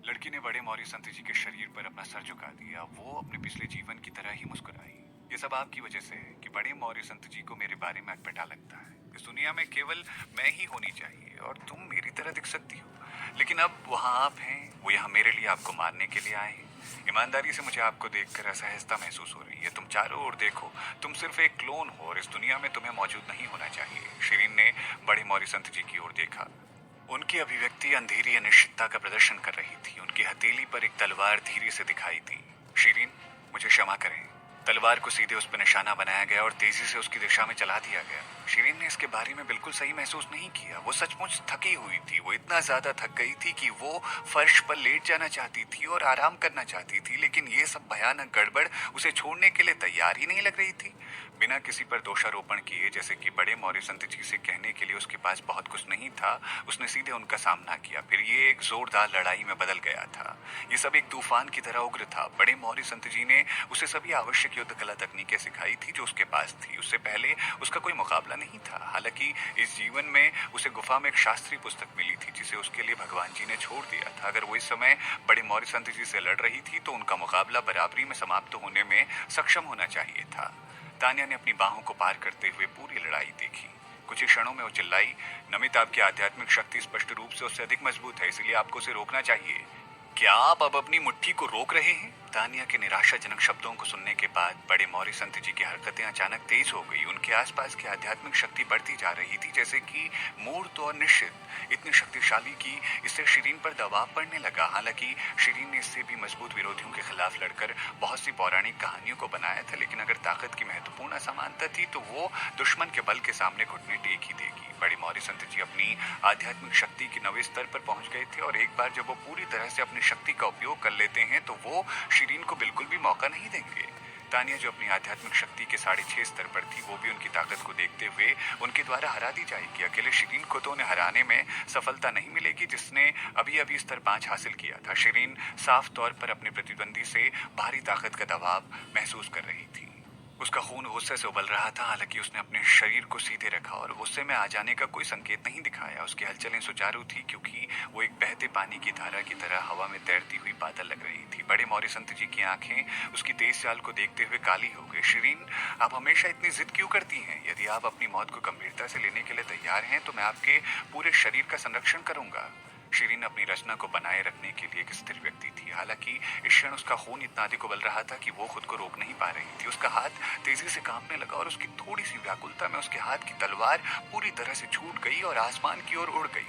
लड़की ने बड़े मौर्य संत जी के शरीर पर अपना सर झुका दिया। वो अपने पिछले जीवन की तरह ही मुस्कुराई। ये सब आपकी वजह से है कि बड़े मौर्य संत जी को मेरे बारे में अटपटा लगता है। इस दुनिया में केवल मैं ही होनी चाहिए और तुम मेरी तरह दिख सकती हो। लेकिन अब वहाँ आप हैं, वो यहाँ मेरे लिए आपको मारने के लिए आए हैं। ईमानदारी से मुझे आपको देखकर असहजता महसूस हो रही है। तुम चारों ओर देखो, तुम सिर्फ एक क्लोन हो और इस दुनिया में तुम्हें मौजूद नहीं होना चाहिए। शिरीन ने बड़े मौर्य संत जी की ओर देखा। उनकी अभिव्यक्ति अंधेरी अनिश्चितता का प्रदर्शन कर रही थी। उनकी हथेली पर एक तलवार धीरे से दिखाई दी। शिरीन, मुझे क्षमा करें। तलवार को सीधे उस पर निशाना बनाया गया और तेजी से उसकी दिशा में चला दिया गया। शिरीन ने इसके बारे में बिल्कुल सही महसूस नहीं किया। वो सचमुच थकी हुई थी। वो इतना ज्यादा थक गई थी कि वो फर्श पर लेट जाना चाहती थी और आराम करना चाहती थी, लेकिन ये सब भयानक गड़बड़ उसे छोड़ने के लिए तैयार ही नहीं लग रही थी। बिना किसी पर दोषारोपण किए, जैसे कि बड़े मौर्य संत जी से कहने के लिए उसके पास बहुत कुछ नहीं था, उसने सीधे उनका सामना किया। फिर ये एक जोरदार लड़ाई में बदल गया था। ये सब एक तूफान की तरह उग्र था। बड़े मौर्य संत जी ने उसे सभी आवश्यक युद्ध कला तकनीकें सिखाई थी जो उसके पास थी। उससे पहले उसका कोई मुकाबला नहीं था। हालांकि इस जीवन में उसे गुफा में एक शास्त्रीय पुस्तक मिली थी जिसे उसके लिए भगवान जी ने छोड़ दिया था। अगर वो इस समय बड़े मौर्य संत जी से लड़ रही थी तो उनका मुकाबला बराबरी में समाप्त होने में सक्षम होना चाहिए था। तान्या ने अपनी बाहों को पार करते हुए पूरी लड़ाई देखी। कुछ ही क्षणों में वो चिल्लाई, नमित, आपकी आध्यात्मिक शक्ति स्पष्ट रूप से उससे अधिक मजबूत है, इसलिए आपको उसे रोकना चाहिए। क्या आप अब अपनी मुट्ठी को रोक रहे हैं? तानिया के निराशाजनक शब्दों को सुनने के बाद बड़े मौर्य संत जी की हरकतें अचानक तेज हो गई। उनके आसपास की आध्यात्मिक शक्ति बढ़ती जा रही थी, जैसे कि मूर्त और निश्चित, इतनी शक्तिशाली कि इससे शिरीन पर दबाव पड़ने लगा। हालांकि शिरीन ने इससे भी मजबूत विरोधियों के खिलाफ लड़कर बहुत सी पौराणिक कहानियों को बनाया था, लेकिन अगर ताकत की महत्वपूर्ण असमानता थी तो वो दुश्मन के बल के सामने घुटने टेक ही देगी। बड़े मौर्य संत जी अपनी आध्यात्मिक शक्ति के नवे स्तर पर पहुंच गए थे और एक बार जब वो पूरी तरह से अपनी शक्ति का उपयोग कर लेते हैं तो वो शिरीन को बिल्कुल भी मौका नहीं देंगे। तानिया जो अपनी आध्यात्मिक शक्ति के 6.5 स्तर पर थी, वो भी उनकी ताकत को देखते हुए उनके द्वारा हरा दी जाएगी। अकेले शिरीन को तो उन्हें हराने में सफलता नहीं मिलेगी जिसने अभी अभी स्तर 5 हासिल किया था। शिरीन साफ तौर पर अपने प्रतिद्वंदी से भारी ताकत का दबाव महसूस कर रही थी। उसका खून गुस्से से उबल रहा था। हालांकि उसने अपने शरीर को सीधे रखा और गुस्से में आ जाने का कोई संकेत नहीं दिखाया। उसकी हलचलें सुचारू थी क्योंकि वो एक बहते पानी की धारा की तरह हवा में तैरती हुई बादल लग रही थी। बड़े मौर्य संत जी की आंखें उसकी तेज चाल को देखते हुए काली हो गई। शिरीन, आप हमेशा इतनी जिद क्यों करती हैं? यदि आप अपनी मौत को गंभीरता से लेने के लिए तैयार हैं तो मैं आपके पूरे शरीर का संरक्षण करूंगा। शिरीन अपनी रचना को बनाए रखने के लिए एक स्थिर व्यक्ति थी। हालांकि इस क्षण उसका खून इतना अधिक उबल रहा था कि वो खुद को रोक नहीं पा रही थी। उसका हाथ तेजी से कांपने लगा और उसकी थोड़ी सी व्याकुलता में उसके हाथ की तलवार पूरी तरह से छूट गई और आसमान की ओर उड़ गई।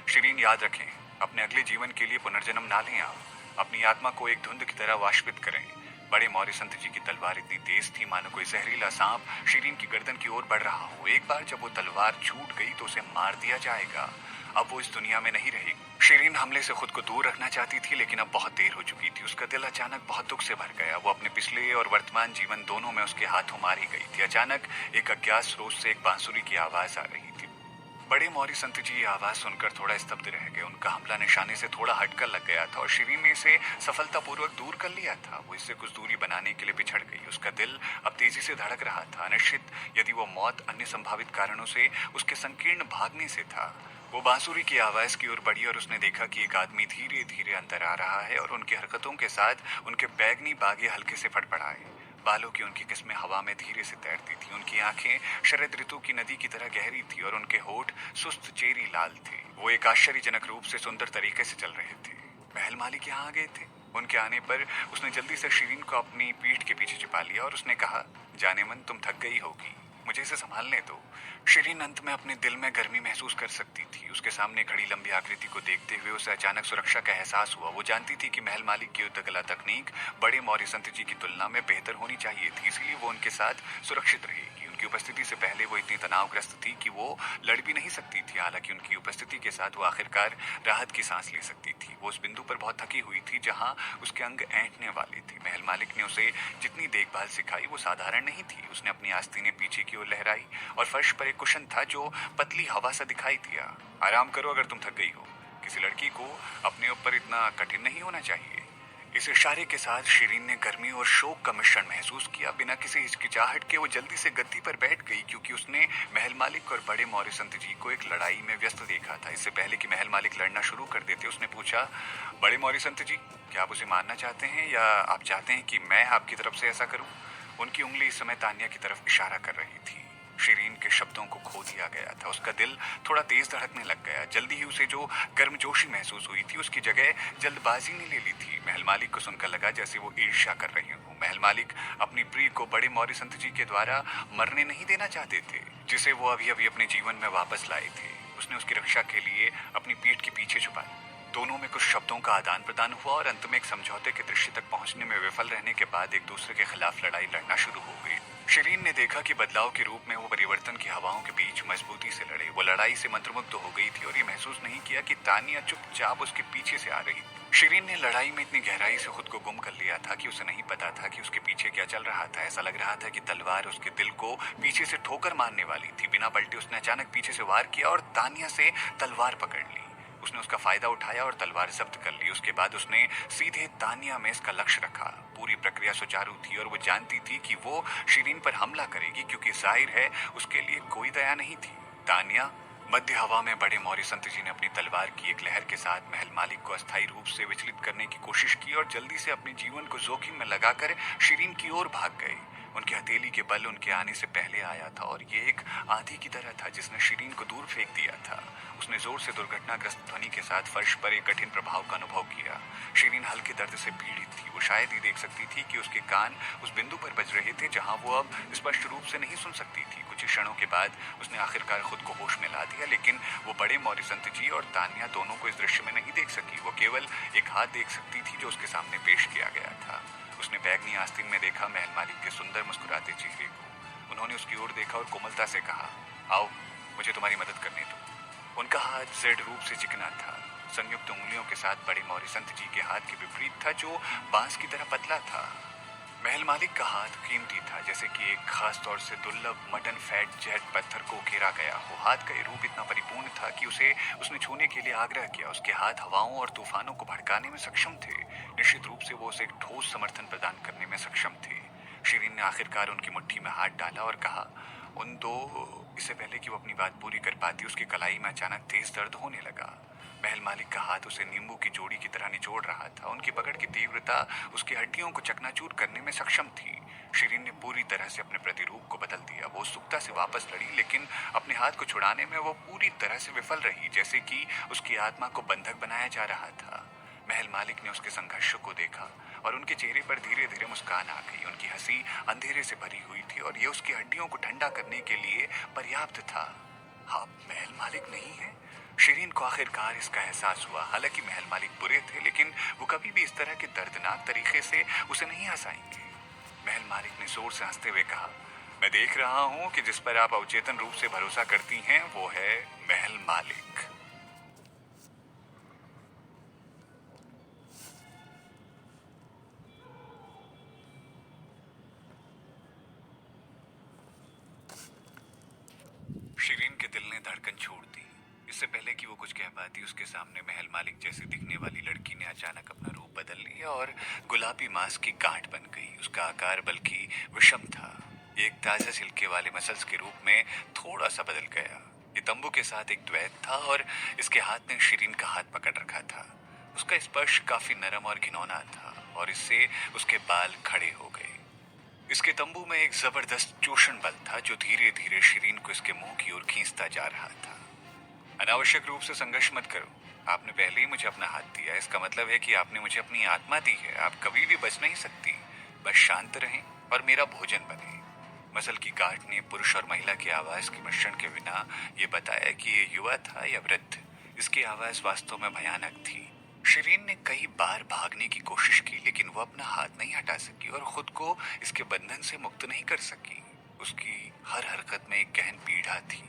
शिरीन, याद रखें, अपने अगले जीवन के लिए पुनर्जन्म ना लें। आप अपनी आत्मा को एक धुंध की तरह वाष्पित करें। बड़े मौर्य संत जी की तलवार इतनी तेज थी मानो कोई जहरीला सांप शिरीन की गर्दन की ओर बढ़ रहा हो। एक बार जब वो तलवार छूट गई तो उसे मार दिया जाएगा। अब वो इस दुनिया में नहीं रहेगी। शिरीन हमले से खुद को दूर रखना चाहती थी, लेकिन अब बहुत देर हो चुकी थी। उसका दिल अचानक बहुत दुख से भर गया। वो अपने पिछले और वर्तमान जीवन दोनों में उसके हाथों मारी गई थी। अचानक एक अज्ञात स्रोत से एक बांसुरी की आवाज आ रही थी। बड़े मौर्य संत जी ये आवाज सुनकर थोड़ा स्तब्ध रह गए। उनका हमला निशाने से थोड़ा हटकर लग गया था और शिरीन ने इसे सफलतापूर्वक दूर कर लिया था। वो इससे कुछ दूरी बनाने के लिए पिछड़ गई। उसका दिल अब तेजी से धड़क रहा था, अनिश्चित यदि वो मौत अन्य संभावित कारणों से उसके संकीर्ण भागने से था। वो बांसुरी की आवाज की ओर बढ़ी और उसने देखा कि एक आदमी धीरे धीरे अंदर आ रहा है और उनकी हरकतों के साथ उनके बैगनी बागे हल्के से फड़फड़ाए। बालों की उनकी किस्में हवा में धीरे से तैरती थी। उनकी आंखें शरद ऋतु की नदी की तरह गहरी थी और उनके होठ सुस्त चेरी लाल थे। वो एक आश्चर्यजनक रूप से सुंदर तरीके से चल रहे थे। महल मालिक यहाँ आ गए थे। उनके आने पर उसने जल्दी से शिरीन को अपनी पीठ के पीछे छिपा लिया और उसने कहा, जाने मन, तुम थक गई होगी, मुझे इसे संभालने दो। शिरीन अंत में अपने दिल में गर्मी महसूस कर सकती थी। उसके सामने खड़ी लंबी आकृति को देखते हुए उसे अचानक सुरक्षा का एहसास हुआ। वो जानती थी कि महल मालिक की युद्ध कला तकनीक बड़े मौर्य संत जी की तुलना में बेहतर होनी चाहिए थी, इसलिए वो उनके साथ सुरक्षित रहेगी। उनकी उपस्थिति से पहले वो इतनी तनावग्रस्त थी कि वो लड़ भी नहीं सकती थी। हालांकि उनकी उपस्थिति के साथ वो आखिरकार राहत की सांस ले सकती थी। वो उस बिंदु पर बहुत थकी हुई थी जहां उसके अंग ऐंठने वाले थे। महल मालिक ने उसे जितनी देखभाल सिखाई वो साधारण नहीं थी। उसने अपनी आस्तीनें पीछे की ओर लहराई और फर्श पर एक कुशन था जो पतली हवा सा दिखाई दिया। आराम करो अगर तुम थक गई हो। किसी लड़की को अपने ऊपर इतना कठिन नहीं होना चाहिए। इस इशारे के साथ शिरीन ने गर्मी और शोक का मिश्रण महसूस किया। बिना किसी हिचकिचाहट के वो जल्दी से गद्दी पर बैठ गई, क्योंकि उसने महल मालिक और बड़े मौर्य संत जी को एक लड़ाई में व्यस्त देखा था। इससे पहले कि महल मालिक लड़ना शुरू कर देते, उसने पूछा, बड़े मौर्य संत जी, क्या आप उसे मारना चाहते हैं या आप चाहते हैं कि मैं आपकी तरफ से ऐसा करूं? उनकी उंगली इस समय तानिया की तरफ इशारा कर रही थी। शिरीन के शब्दों को खो दिया गया था। उसका दिल थोड़ा तेज धड़कने लग गया। जल्दी ही उसे जो गर्मजोशी महसूस हुई थी, उसकी जगह जल्दबाजी ने ले ली थी। महल मालिक को सुनकर लगा जैसे वो ईर्ष्या कर रहे हों। महल मालिक अपनी प्रिय को बड़े मौर्य संत जी के द्वारा मरने नहीं देना चाहते थे, जिसे वो अभी अभी अपने जीवन में वापस लाए थे। उसने उसकी रक्षा के लिए अपनी पीठ के पीछे छुपा। दोनों में कुछ शब्दों का आदान प्रदान हुआ और अंत में एक समझौते के दृश्य तक पहुंचने में विफल रहने के बाद एक दूसरे के खिलाफ लड़ाई लड़ना शुरू हो गई। शिरीन ने देखा कि बदलाव के रूप में वो परिवर्तन की हवाओं के बीच मजबूती से लड़े। वो लड़ाई से मंत्रमुग्ध हो गई थी और ये महसूस नहीं किया कि तानिया चुपचाप उसके पीछे से आ रही। शिरीन ने लड़ाई में इतनी गहराई से खुद को गुम कर लिया था कि उसे नहीं पता था कि उसके पीछे क्या चल रहा था। ऐसा लग रहा था कि तलवार उसके दिल को पीछे से ठोकर मारने वाली थी। बिना पलटे उसने अचानक पीछे से वार किया और तानिया से तलवार पकड़ ली। उसने उसका फायदा उठाया और तलवार जब्त कर ली। उसके बाद उसने सीधे तानिया में इसका लक्ष्य रखा। पूरी प्रक्रिया सुचारू थी और वो जानती थी कि वो शिरीन पर हमला करेगी, क्योंकि जाहिर है उसके लिए कोई दया नहीं थी। तानिया मध्य हवा में बड़े मौर्य संत जी ने अपनी तलवार की एक लहर के साथ महल मालिक को अस्थायी रूप से विचलित करने की कोशिश की और जल्दी से अपने जीवन को जोखिम में लगाकर शिरीन की ओर भाग गए। उनकी हथेली के बल उनके आने से पहले आया था और ये एक आंधी की तरह था जिसने शिरीन को दूर फेंक दिया था। उसने जोर से दुर्घटनाग्रस्त ध्वनि के साथ फर्श पर एक कठिन प्रभाव का अनुभव किया। शिरीन हल्के दर्द से पीड़ित थी। वो शायद ही देख सकती थी कि उसके कान उस बिंदु पर बज रहे थे जहां वो अब स्पष्ट रूप से नहीं सुन सकती थी। कुछ क्षणों के बाद उसने आखिरकार खुद को होश में ला दिया, लेकिन वो बड़े मौर्य संत जी और तानिया दोनों को इस दृश्य में नहीं देख सकी। वो केवल एक हाथ देख सकती थी जो उसके सामने पेश किया गया था। उसने बैगनी आस्तीन में देखा महल मालिक के सुंदर मुस्कुराते चेहरे को। उन्होंने उसकी ओर देखा और कोमलता से कहा, आओ मुझे तुम्हारी मदद करने दो। उनका हाथ दृढ़ रूप से चिकना था, संयुक्त उंगलियों के साथ बड़े मौर्य संत जी के हाथ के विपरीत था जो बांस की तरह पतला था। महल मालिक का हाथ कीमती था, जैसे कि एक खास तौर से दुर्लभ मटन फैट जेट पत्थर को घेरा गया हो। हाथ का ये रूप इतना परिपूर्ण था कि उसने छूने के लिए आग्रह किया। उसके हाथ हवाओं और तूफानों को भड़काने में सक्षम थे। निश्चित रूप से वो उसे एक ठोस समर्थन प्रदान करने में सक्षम थे। शिरीन ने आखिरकार उनकी मुट्ठी में हाथ डाला और कहा, उन दो। इससे पहले कि वो अपनी बात पूरी कर पाती, उसकी कलाई में अचानक तेज दर्द होने लगा। महल मालिक का हाथ उसे नींबू की जोड़ी की तरह निचोड़ रहा था। उनकी पकड़ की तीव्रता उसकी हड्डियों को चकनाचूर करने में सक्षम थी। शिरीन ने पूरी तरह से अपने प्रतिरूप को बदल दिया। वो उत्सुकता से वापस लड़ी, लेकिन अपने हाथ को छुड़ाने में वो पूरी तरह से विफल रही, जैसे कि उसकी आत्मा को बंधक बनाया जा रहा था। महल मालिक ने उसके संघर्ष को देखा और उनके चेहरे पर धीरे धीरे मुस्कान आ गई। उनकी हंसी अंधेरे से भरी हुई थी और ये उसकी हड्डियों को ठंडा करने के लिए पर्याप्त था। आप महल मालिक नहीं है? शिरीन को आखिरकार इसका एहसास हुआ। हालांकि महल मालिक बुरे थे, लेकिन वो कभी भी इस तरह के दर्दनाक तरीके से उसे नहीं हंसाएंगे। महल मालिक ने जोर से हंसते हुए कहा, मैं देख रहा हूं कि जिस पर आप अवचेतन रूप से भरोसा करती हैं वो है महल मालिक। शिरीन के दिल ने धड़कन छोड़ दी। इससे पहले कि वो कुछ कह पाती, उसके सामने महल मालिक जैसी दिखने वाली लड़की ने अचानक अपना रूप बदल लिया और गुलाबी मांस की गांठ बन गई। उसका आकार बल्कि विषम था। एक ताजा छिलके वाले मसल्स के रूप में थोड़ा सा बदल गया। ये तंबू के साथ एक द्वैत था और इसके हाथ ने शिरीन का हाथ पकड़ रखा था। उसका स्पर्श काफी नरम और घिनौना था और इससे उसके बाल खड़े हो गए। इसके तंबू में एक जबरदस्त चूषण बल था जो धीरे धीरे शिरीन को इसके मुंह की ओर खींचता जा रहा था। अनावश्यक रूप से संघर्ष मत करो। आपने पहले ही मुझे अपना हाथ दिया, इसका मतलब है कि आपने मुझे अपनी आत्मा दी है। आप कभी भी बच नहीं सकती। बस शांत रहें और मेरा भोजन बने। मसल की गांठ ने पुरुष और महिला की आवाज के मिश्रण के बिना ये बताया कि ये युवा था या वृद्ध। इसकी आवाज वास्तव में भयानक थी। शिरीन ने कई बार भागने की कोशिश की, लेकिन वो अपना हाथ नहीं हटा सकी और खुद को इसके बंधन से मुक्त नहीं कर सकी। उसकी हर हरकत में एक गहन पीड़ा थी।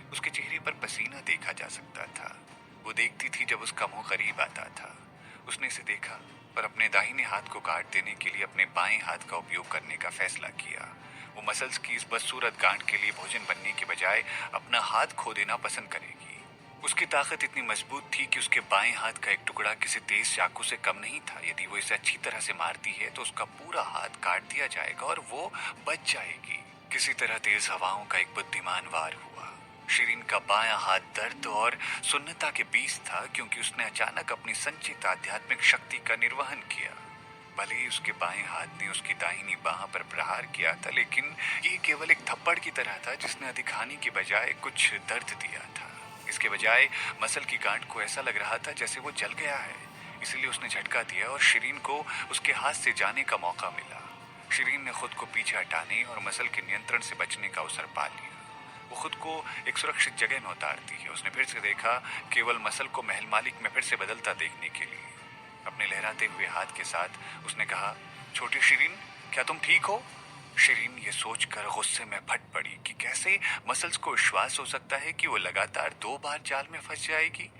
उसके चेहरे पर पसीना देखा जा सकता था। वो देखती थी जब उसका मुंह करीब आता था। उसने इसे देखा और अपने दाहिने हाथ को काट देने के लिए अपने बाएं हाथ का उपयोग करने का फैसला किया। वो मसल्स की इस बदसूरत गांठ के लिए भोजन बनने के बजाय अपना हाथ खो देना पसंद करेगी। उसकी ताकत इतनी मजबूत थी कि उसके बाएं हाथ का एक टुकड़ा किसी तेज चाकू से कम नहीं था। यदि वो इसे अच्छी तरह से मारती है तो उसका पूरा हाथ काट दिया जाएगा और वो बच जाएगी। किसी तरह तेज हवाओं का एक बुद्धिमान वार हुआ। शिरीन का बायां हाथ दर्द और सुन्नता के बीच था, क्योंकि उसने अचानक अपनी संचित आध्यात्मिक शक्ति का निर्वहन किया। भले ही उसके बाएं हाथ ने उसकी दाहिनी बाह पर प्रहार किया था, लेकिन ये केवल एक थप्पड़ की तरह था जिसने अधिक हानि के बजाय कुछ दर्द दिया था। इसके बजाय मसल की गांठ को ऐसा लग रहा था जैसे वो जल गया है। इसलिए उसने झटका दिया और शिरीन को उसके हाथ से जाने का मौका मिला। शिरीन ने खुद को पीछे हटाने और मसल के नियंत्रण से बचने का अवसर पा लिया। वो खुद को एक सुरक्षित जगह में उतारती है। उसने फिर से देखा, केवल मसल को महल मालिक में फिर से बदलता देखने के लिए। अपने लहराते हुए हाथ के साथ उसने कहा, छोटी शिरीन, क्या तुम ठीक हो? शिरीन ये सोचकर गुस्से में फट पड़ी कि कैसे मसल्स को विश्वास हो सकता है कि वो लगातार 2 बार जाल में फंस जाएगी।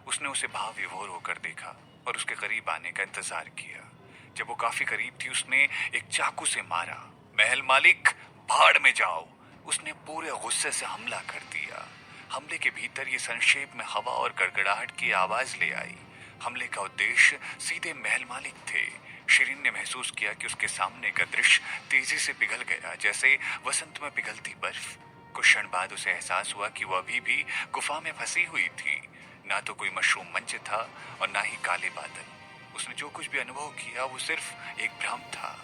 उसने उसे भाव विभोर होकर देखा और उसके करीब आने का इंतजार किया। जब वो काफी करीब थी, उसने एक चाकू से मारा। महल मालिक, भाड़ में जाओ! उसने पूरे गुस्से से हमला कर दिया। हमले के भीतर ये संक्षेप में हवा और गड़गड़ाहट की आवाज ले आई। हमले का उद्देश्य सीधे महल मालिक थे। शिरीन ने महसूस किया कि उसके सामने का दृश्य तेजी से पिघल गया, जैसे वसंत में पिघलती बर्फ। कुछ क्षण बाद उसे एहसास हुआ कि वह अभी भी गुफा में फंसी हुई थी। ना तो कोई मशरूम मंच था और ना ही काले बादल। उसने जो कुछ भी अनुभव किया वो सिर्फ एक भ्रम था।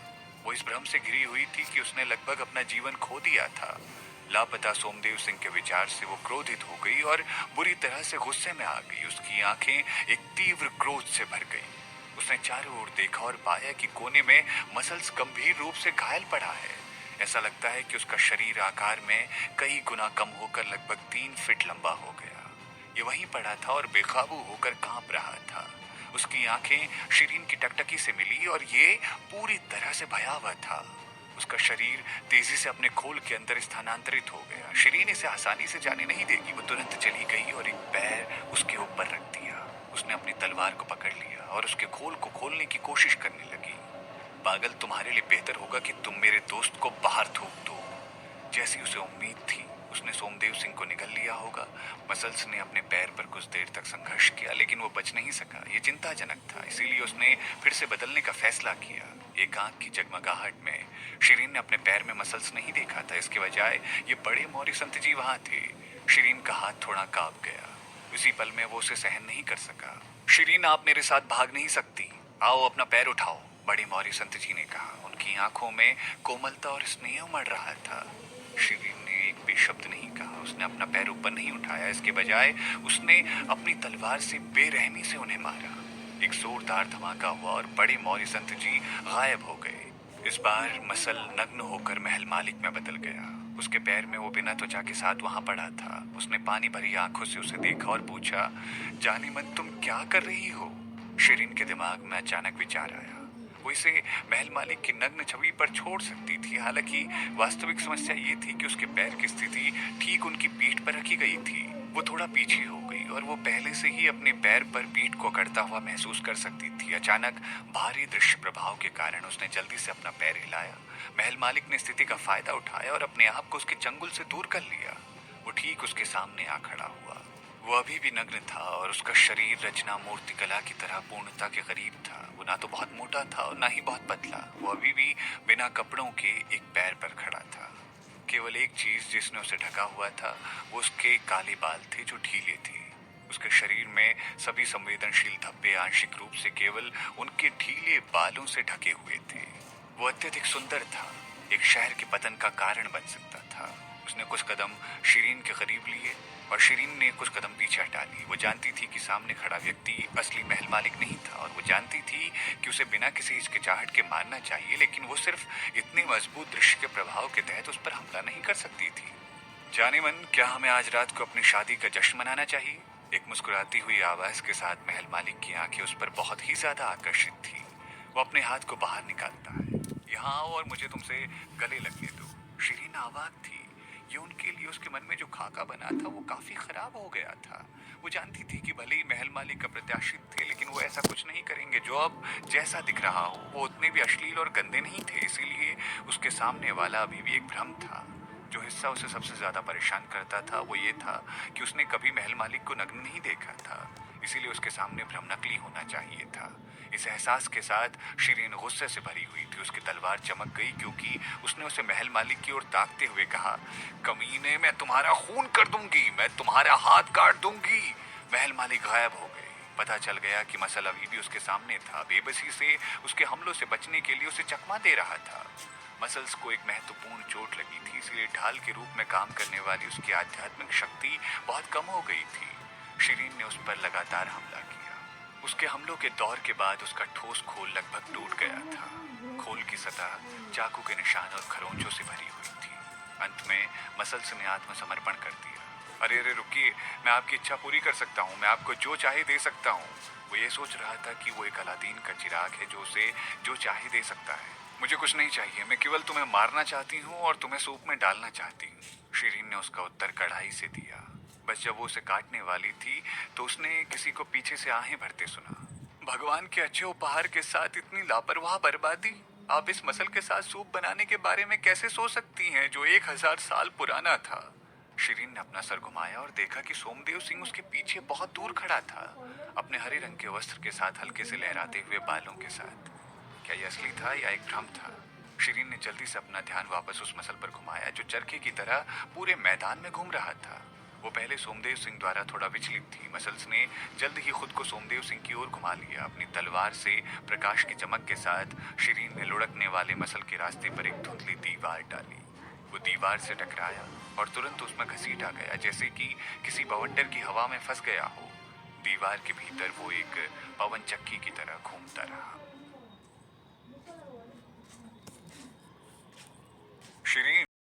वो इस भ्रम से घिरी हुई थी कि उसने लगभग अपना जीवन खो दिया था। लापता सोमदेव सिंह के विचार से वो क्रोधित हो गई और बुरी तरह से गुस्से में आ गई। उसकी आंखें एक तीव्र क्रोध से भर गई। उसने चारों ओर देखा और पाया कि कोने में मसल्स गंभीर रूप से घायल पड़ा है। ऐसा लगता है कि उसका शरीर आकार में कई गुना कम होकर लगभग 3 फीट लंबा हो गया। ये वहीं पड़ा था और बेकाबू होकर कांप रहा था। उसकी आंखें शिरीन की टकटकी से मिली और ये पूरी तरह से भयावह था। उसका शरीर तेजी से अपने खोल के अंदर स्थानांतरित हो गया। शिरीन इसे आसानी से जाने नहीं देगी। वो तुरंत चली गई और एक पैर उसके ऊपर रख दिया। उसने अपनी तलवार को पकड़ लिया और उसके खोल को खोलने की कोशिश करने लगी। पागल, तुम्हारे लिए बेहतर होगा कि तुम मेरे दोस्त को बाहर थूक दो। जैसी उसे उम्मीद थी, उसने सोमदेव सिंह को निगल लिया होगा। मसल्स ने अपने पैर पर कुछ देर तक संघर्ष किया, लेकिन वो बच नहीं सका। ये चिंताजनक था, इसीलिए उसने फिर से बदलने का फैसला किया। एक आंख की जगमगाहट में शिरीन ने अपने पैर में मसल्स नहीं देखा था। इसके बजाय ये बड़े मौर्य संत जी वहां थे। शिरीन का हाथ थोड़ा कांप गया। उसी पल में वो उसे सहन नहीं कर सका। शिरीन, आप मेरे साथ भाग नहीं सकती। आओ, अपना पैर उठाओ, बड़े मौर्य संत जी ने कहा। उनकी आंखों में कोमलता और स्नेह उमड़ रहा था। शिरीन ने एक भी शब्द नहीं कहा। उसने अपना पैर ऊपर नहीं उठाया। इसके बजाय उसने अपनी तलवार से बेरहमी से उन्हें मारा। एक जोरदार धमाका हुआ और बड़े मौर्य संत जी गायब हो गए। इस बार मसल नग्न होकर महल मालिक में बदल गया। उसके पैर में वो बिना त्वचा के साथ वहां पड़ा था। उसने पानी भरी आंखों से उसे देखा और पूछा, जाने मन, तुम क्या कर रही हो? शिरीन के दिमाग में अचानक विचार आया। वो इसे महल मालिक की नग्न छवि पर छोड़ सकती थी। हालांकि वास्तविक समस्या ये थी कि उसके पैर की स्थिति ठीक उनकी पीठ पर रखी गई थी। वो थोड़ा पीछे हो गई और वो पहले से ही अपने पैर पर पीठ को अकड़ता हुआ महसूस कर सकती थी। अचानक भारी दृश्य प्रभाव के कारण उसने जल्दी से अपना पैर हिलाया। महल मालिक ने स्थिति का फायदा उठाया और अपने आप को उसके चंगुल से दूर कर लिया। वो ठीक उसके सामने आ खड़ा हुआ। वो अभी भी नग्न था और उसका शरीर रचना मूर्तिकला की तरह पूर्णता के करीब था। वो ना तो बहुत मोटा था और ना ही बहुत पतला। वो अभी भी बिना कपड़ों के एक पैर पर खड़ा था। केवल एक चीज जिसने उसे ढका हुआ था, वो उसके काले बाल थे जो ढीले थे। उसके शरीर में सभी संवेदनशील धब्बे आंशिक रूप से केवल उनके ढीले बालों से ढके हुए थे। वो अत्यधिक सुंदर था, एक शहर के पतन का कारण बन सकता था। उसने कुछ कदम शिरीन के करीब लिए और शिरीन ने कुछ कदम पीछे हटा लिए। वो जानती थी कि सामने खड़ा व्यक्ति असली महल मालिक नहीं था और वो जानती थी कि उसे बिना किसी हिचकिचाहट के मारना चाहिए, लेकिन वो सिर्फ इतने मजबूत दृश्य के प्रभाव के तहत उस पर हमला नहीं कर सकती थी। जाने मन, क्या हमें आज रात को अपनी शादी का जश्न मनाना चाहिए? एक मुस्कुराती हुई आवाज के साथ महल मालिक की आंखें उस पर बहुत ही ज्यादा आकर्षित थी। वो अपने हाथ को बाहर निकालता है। यहाँ आओ और मुझे तुमसे गले लगने दो। शिरीन आवाज थी। ये उनके लिए उसके मन में जो खाका बना था वो काफी खराब हो गया था। वो जानती थी कि भले ही महल मालिक अप्रत्याशित थे, लेकिन वो ऐसा कुछ नहीं करेंगे। जो अब जैसा दिख रहा हो वो उतने भी अश्लील और गंदे नहीं थे, इसीलिए उसके सामने वाला अभी भी एक भ्रम था। जो हिस्सा उसे सबसे ज्यादा परेशान करता था वो ये था कि उसने कभी महल मालिक को नग्न नहीं देखा था, इसीलिए उसके सामने भ्रम नकली होना चाहिए था। इस एहसास के साथ शिरीन गुस्से से भरी हुई थी। उसकी तलवार चमक गई क्योंकि उसने उसे महल मालिक की ओर ताकते हुए कहा, कमीने, मैं तुम्हारा खून कर दूंगी, मैं तुम्हारा हाथ काट दूंगी। महल मालिक गायब हो गए। पता चल गया कि मसल अभी भी उसके सामने था, बेबसी से उसके हमलों से बचने के लिए उसे चकमा दे रहा था। मसल्स को एक महत्वपूर्ण चोट लगी थी, इसलिए ढाल के रूप में काम करने वाली उसकी आध्यात्मिक शक्ति बहुत कम हो गई थी। शिरीन ने उस पर लगातार हमला किया। उसके हमलों के दौर के बाद उसका ठोस खोल लगभग टूट गया था। खोल की सतह चाकू के निशान और खरोंचों से भरी हुई थी। अंत में मसल्स ने आत्मसमर्पण कर दिया। अरे अरे रुकिए, मैं आपकी इच्छा पूरी कर सकता हूँ, मैं आपको जो चाहे दे सकता हूँ। वो ये सोच रहा था कि वो एक अलादीन का चिराग है जो उसे जो चाहे दे सकता है। मुझे कुछ नहीं चाहिए, मैं केवल तुम्हें मारना चाहती हूँ और तुम्हें सूप में डालना चाहती हूँ। शिरीन ने उसका उत्तर कड़ाई से दिया। बस जब वो उसे काटने वाली थी तो उसने किसी को पीछे से आहें भरते सुना। भगवान के अच्छे उपहार के साथ इतनी लापरवाह बर्बादी! आप इस मसल के साथ सूप बनाने के बारे में कैसे सोच सकती हैं जो 1000 साल पुराना था? शिरीन ने अपना सर घुमाया और देखा कि सोमदेव सिंह उसके पीछे बहुत दूर खड़ा था, अपने हरे रंग के वस्त्र के साथ हल्के से लहराते हुए बालों के साथ। क्या यह असली था या एक भ्रम था? शिरीन ने जल्दी से अपना ध्यान वापस उस मसल पर घुमाया जो चरखे की तरह पूरे मैदान में घूम रहा था। वो पहले सोमदेव सिंह द्वारा थोड़ा विचलित थी। मसल्स ने जल्द ही खुद को सोमदेव सिंह की ओर घुमा लिया। अपनी तलवार से प्रकाश की चमक के साथ शिरीन ने लुढ़कने वाले मसल के रास्ते पर एक धुंधली दीवार डाली। वो दीवार से टकराया और तुरंत उसमें घसीटा गया, जैसे कि किसी बवंडर की हवा में फंस गया हो। दीवार के भीतर वो एक पवन चक्की की तरह घूमता रहा।